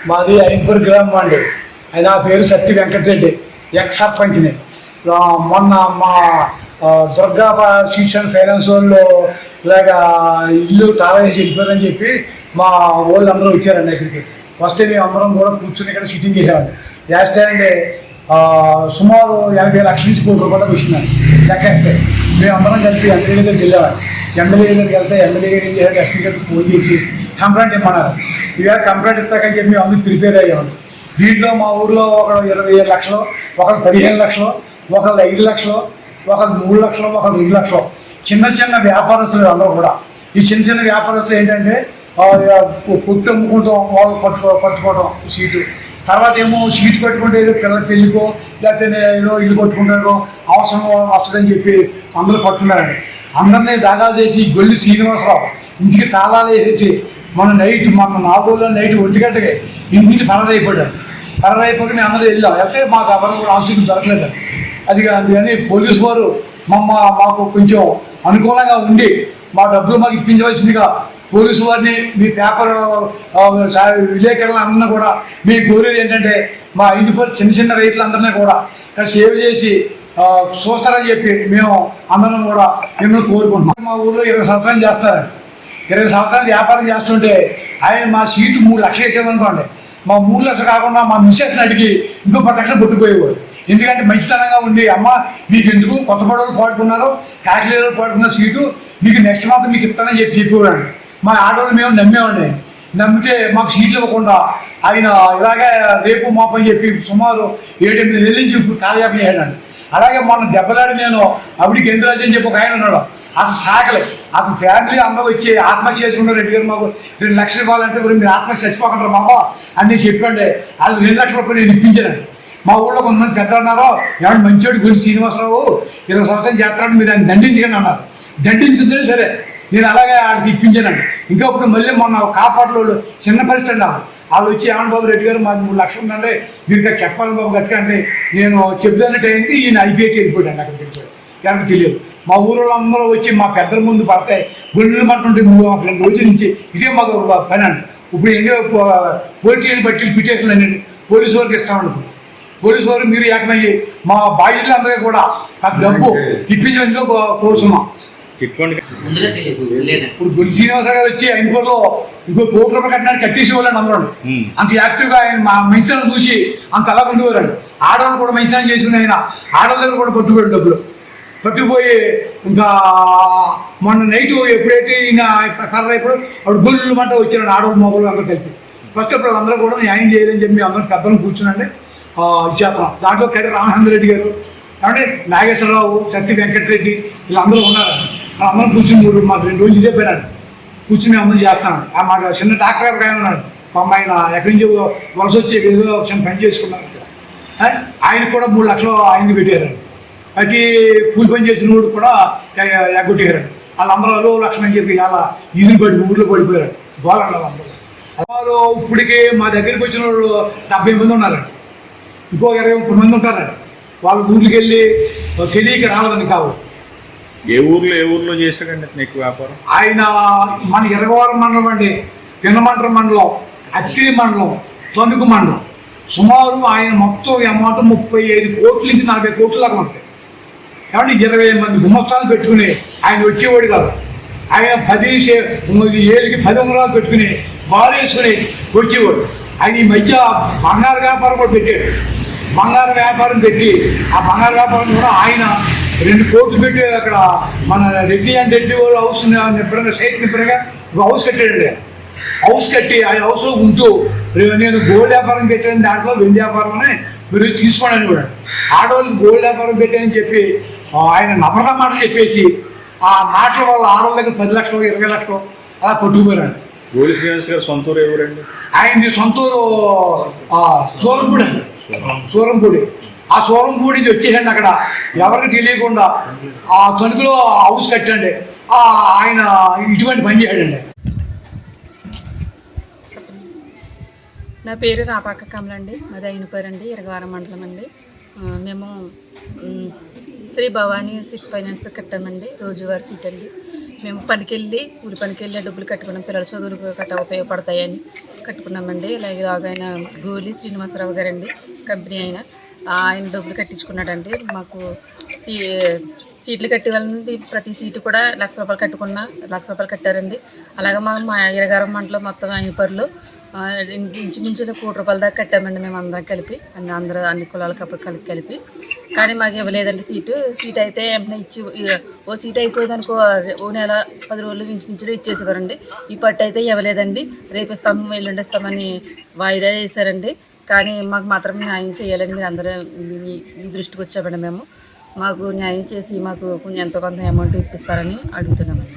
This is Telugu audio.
మాది ఐంపూర్ గ్రామం అండి. నా పేరు సత్తి వెంకటరెడ్డి, ఎక్స్ సర్పంచ్ని. మొన్న మా దుర్గా సీడ్స్ అండ్ ఫైనాన్స్ వాళ్ళు ఇలాగ ఇల్లు తాళం వేసి వెళ్ళిపోరని చెప్పి మా వాళ్ళు అందరూ వచ్చారండి ఇక్కడికి. వస్తే మేము అందరం కూడా కూర్చుని ఇక్కడ సిట్టింగ్ చేసామండి. చేస్తే అండి సుమారు 80 లక్షల నుంచి ₹1 కోటి వచ్చిందండి లెక్కేస్తే. మేము అందరం కలిపి ఎమ్మెల్యే దగ్గరికి వెళ్ళామండి. ఎమ్మెల్యే దగ్గరికి వెళ్తే ఎమ్మెల్యే గారు ఏం చేయాలి, ఎస్పీ గారికి ఫోన్ చేసి కంప్లైంట్ ఇమ్మన్నారు. ఇవాళ కంప్లైంట్ ఇస్తాకని చెప్పి మేము అందరూ ప్రిపేర్ అయ్యామండి. దీంట్లో మా ఊర్లో ఒకరు 27 లక్షలు, ఒకరు 15 లక్షలు, ఒకరు 5 లక్షలు, ఒకరు 3 లక్షలు, ఒకరు 2 లక్షలు చిన్న చిన్న వ్యాపారస్తులు అందరూ కూడా. ఈ చిన్న చిన్న వ్యాపారస్తులు ఏంటంటే కొట్టు అమ్ముకుంటాం, వాళ్ళు పట్టుకోవడం సీటు. తర్వాత ఏమో సీటు కట్టుకుంటే ఏదో పిల్లల పెళ్ళికో లేకపోతే ఏదో ఇల్లు కొట్టుకుంటారో అవసరం వస్తుందని చెప్పి అందరూ పట్టుకున్నారండి. అందరినీ దాఖలు చేసి గొల్లి శ్రీనివాసరావు ఇంటికి తాళాలు వేసేసి మన 4 రోజుల్లో నైట్ 1 గంటకి ఇంటికి పరదైపోయాడు. పరదైపోయి మేము అందరూ వెళ్ళాం. అయితే మాకు ఎవరు కూడా ఆశీర్వాదం దొరకలేదు. అందుకని పోలీసు వారు మాకు కొంచెం అనుకూలంగా ఉండి మా డబ్బులు మాకు ఇప్పించవలసిందిగా పోలీసు వారిని మీ పేపర్ విలేకరులు అందరినీ కూడా మీ కోరేది ఏంటంటే మా ఇంటిపై చిన్న చిన్న రైతులందరినీ కూడా సేవ్ చేసి చూస్తారని చెప్పి మేము అందరం కూడా మిమ్మల్ని కోరుకుంటున్నాం. మా ఊళ్ళో 20 సంవత్సరాలు చేస్తున్నారండి. 20 సంవత్సరాలు వ్యాపారం చేస్తుంటే ఆయన మా సీటు 3 లక్షలు వేసామనుకోండి, మా 3 లక్షలు కాకుండా మా మిస్సెస్ని అడిగి ఇంకో 10 లక్షలు కొట్టుకుపోయేవాడు. ఎందుకంటే మంచితనంగా ఉండి అమ్మ మీకు ఎందుకు కొత్త పడవలు పాడుకున్నారు, కాకిలేరు పాడుకున్న సీటు మీకు నెక్స్ట్ మంత్ మీకు ఇస్తానని చెప్పేవాడు. మా ఆడవాళ్ళు మేము నమ్మేవాడిని. నమ్మితే మాకు సీట్లు ఇవ్వకుండా ఆయన ఇలాగే రేపు మాపని చెప్పి సుమారు 7-8 నెలల నుంచి ఇప్పుడు కాలయాపన చేయడండి. అలాగే మొన్న దెబ్బలాడి నేను అవిడికి ఎందురాజు అని చెప్పి ఒక ఆయన ఉన్నాడు. అతను సాకలే, అతని ఫ్యామిలీ అందరూ వచ్చి ఆత్మహత్య చేసుకున్నారు. రెడ్డి గారు మాకు 2 లక్షలు ఇవ్వాలంటే మీరు ఆత్మహత్య చచ్చిపోకంటారు బాబా అని చెప్పండి. వాళ్ళు 2 లక్షల రూపాయలు నేను ఇప్పించానండి. మా ఊళ్ళో కొంతమంది పెద్దలు అన్నారు, ఏమన్నా మంచోడు గురి శ్రీనివాసరావు 20 సంవత్సరాలు చేస్తారని మీరు ఆయన దండించకండి అన్నారు. దండించుంటే సరే నేను అలాగే ఆడికి ఇప్పించానండి. ఇంకొకటి మళ్ళీ మొన్న కాపాడులో చిన్న పరిస్థితి వాళ్ళు వచ్చి ఏమన్నా బాబు రెడ్డి గారు మాకు 3 లక్షలు ఉందండి మీరు ఇక్కడ చెప్పాలి బాబు గట్టిగా అంటే నేను చెప్తాను టైంకి ఈయన ఐపీఐకి వెళ్ళిపోయాడు. అక్కడికి వెళ్ళిపోయాడు. ఎవరికి తెలియదు. మా ఊళ్ళో అందరూ వచ్చి మా పెద్దల ముందు పడతాయి గొడ్లు పట్టుంటే 2 రోజుల నుంచి ఇదే మాకు పని అండి. ఇప్పుడు ఎంగే పోలీసు చేయని బట్టి పిటేషన్ అనేది పోలీసు వారికి ఇస్తామనుకో. పోలీసు వారు మీరు ఏకమయ్యి మా బాధ్యతలందరికీ కూడా ఆ డబ్బు ఇప్పించడానికి కోరుతున్నాం. ఇప్పుడు గురి శ్రీనివాసరావు గారు వచ్చి ఐన్పూర్లో ఇంకో ₹1 కోటి కట్టడానికి కట్టేసి వాళ్ళండి అందరూ. అంత యాక్టివ్గా ఆయన మా మంచితనం చూసి అంత అలా ఉండేవారండి. ఆడవాళ్ళు కూడా మంచితనం చేసుకుని ఆయన ఆడవాళ్ళ దగ్గర కూడా పట్టుకుపోయాడు డబ్బులు. పట్టుకుపోయి ఇంకా మొన్న నైట్ ఎప్పుడైతే ఈయన కర్ర అయిపోయి అప్పుడు గొల్లు మంట వచ్చారండి ఆడవాళ్ళు మగవాళ్ళు అందరూ కలిపి. ఫస్ట్ అప్పుడు అందరూ కూడా న్యాయం చేయాలని చెప్పి అందరూ పెద్దలను కూర్చునండి చేస్తున్నాం. దాంట్లో కర్రీ రామచంద్రరెడ్డి గారు అంటే నాగేశ్వరరావు, సత్తి వెంకటరెడ్డి వీళ్ళందరూ ఉన్నారు. అందరం కూర్చుని మాకు 2 రోజులు ఇదే పోయినాడు. కూర్చుని అందరూ చేస్తున్నాడు. మాకు చిన్న డాక్టర్ గారు ఆయన ఉన్నాడు. మా అమ్మాయిన ఎక్కడి నుంచి వలస వచ్చి ఏదో చిన్న పని చేసుకున్నారు. ఆయనకు కూడా 3 లక్షలు ఆయనకి పెట్టారండి. అది కూలి పని చేసిన వాడు కూడా ఎగ్గొట్టారండి. వాళ్ళందరూ 2 లక్షలు అని చెప్పి అలా ఈదులు ఊళ్ళో పడిపోయారు. గోలండి వాళ్ళందరూ. వాళ్ళు ఇప్పటికి మా దగ్గరికి వచ్చిన వాళ్ళు 70 మంది ఉన్నారండి. ఇంకో 20-30 మంది ఉంటారండి. వాళ్ళ ఊరికి వెళ్ళి తెలియక రాలేదని కావు. ఏ ఊర్లో చేశాడండి నీకు వ్యాపారం? ఆయన మన ఇరగవరం మండలం అండి, పినమండ్ర మండలం, అత్తిలి మండలం, తణుకు మండలం. సుమారు ఆయన మొత్తం అమౌంట్ 35 కోట్ల నుంచి 40 కోట్ల దాకా ఉంటాయి. కాబట్టి 20 మంది గుమ్మస్తాలు పెట్టుకుని ఆయన వచ్చేవాడు కాదు. ఆయన 10 ఏళ్ళకి 10 ఉంగరాలు పెట్టుకుని బారు వేసుకుని వచ్చేవాడు. ఆయన ఈ మధ్య బంగారు వ్యాపారం కూడా పెట్టాడు. బంగారు వ్యాపారం పెట్టి ఆ బంగారు వ్యాపారం కూడా ఆయన 2 కోట్లు పెట్టి అక్కడ మన రెడ్డి అండ్ రెడ్డి వాళ్ళు హౌస్ నింపడంగా సైట్ నింపడంగా ఒక హౌస్ కట్టాడండి. హౌస్ కట్టి ఆ హౌస్లో ఉంటూ నేను గోల్డ్ వ్యాపారం పెట్టాను, దాంట్లో వెండి వ్యాపారం అని మీరు తీసుకోండి కూడా ఆడవాళ్ళకి గోల్డ్ వ్యాపారం పెట్టానని చెప్పి ఆయన నమ్మక మాటలు చెప్పేసి ఆ మాటల వల్ల ఆడవాళ్ళ దగ్గర 10 లక్షలు 20 లక్షలు అలా కొట్టుకుపోయారండి. గోలి శ్రీనివాస్ గారు సొంత ఊరు ఎవరండి? ఆయనది సొంత ఊరు సూరంపూడి అండి. సూరంపూడి. ఆ సూరంపూడి నుంచి వచ్చేసండి. అక్కడ ఎవరికి తెలియకుండా ఆ తణుకులో హౌస్ కట్టండి. ఆయన ఇటువంటి పని చేయడండి. నా పేరు రాపాక కమలండి. మాది అయినపేరండి, ఇరగవరం మండలం అండి. మేము శ్రీ భవానీ సిట్ ఫైనాన్స్ కట్టామండి. రోజువారీ సీట్ అండి. మేము పనికి వెళ్ళి కూలి పనికి వెళ్ళి డబ్బులు కట్టుకున్నాం. పిల్లల చదువులు కట్ట ఉపయోగపడతాయని కట్టుకున్నామండి. ఇలాగ ఆయన గోలి శ్రీనివాసరావు గారండి, కంపెనీ ఆయన డబ్బులు కట్టించుకున్నాడండి. మాకు సీట్లు కట్టే వాళ్ళని ప్రతి సీటు కూడా ₹1,00,000 కట్టుకున్నా ₹1,00,000 కట్టారండి. అలాగే మా ఇరగారం మండలం మొత్తం ఐనపర్లు ఇంచుమించు ₹1,00,00,000 దాకా కట్టామండి మేము అందరం కలిపి, అన్ని కులాలకు అప్పుడు కలిపి. కానీ మాకు ఇవ్వలేదండి సీట్ అయితే ఏమైనా ఇచ్చి ఓ సీట్ అయిపోయేదనుకో ఓ నెల 10 రోజులు ఇంచుమించులో ఇచ్చేసేవారండి. ఈ పట్టు అయితే ఇవ్వలేదండి. రేపు ఇస్తాము ఎల్లుండి ఇస్తామని వాయిదా వేశారండి. కానీ మాకు మాత్రం న్యాయం చేయాలని మీరు అందరూ మీ దృష్టికి వచ్చామండి. మాకు న్యాయం చేసి మాకు కొంచెం ఎంతో కొంత అమౌంట్ ఇప్పిస్తారని అడుగుతున్నామండి.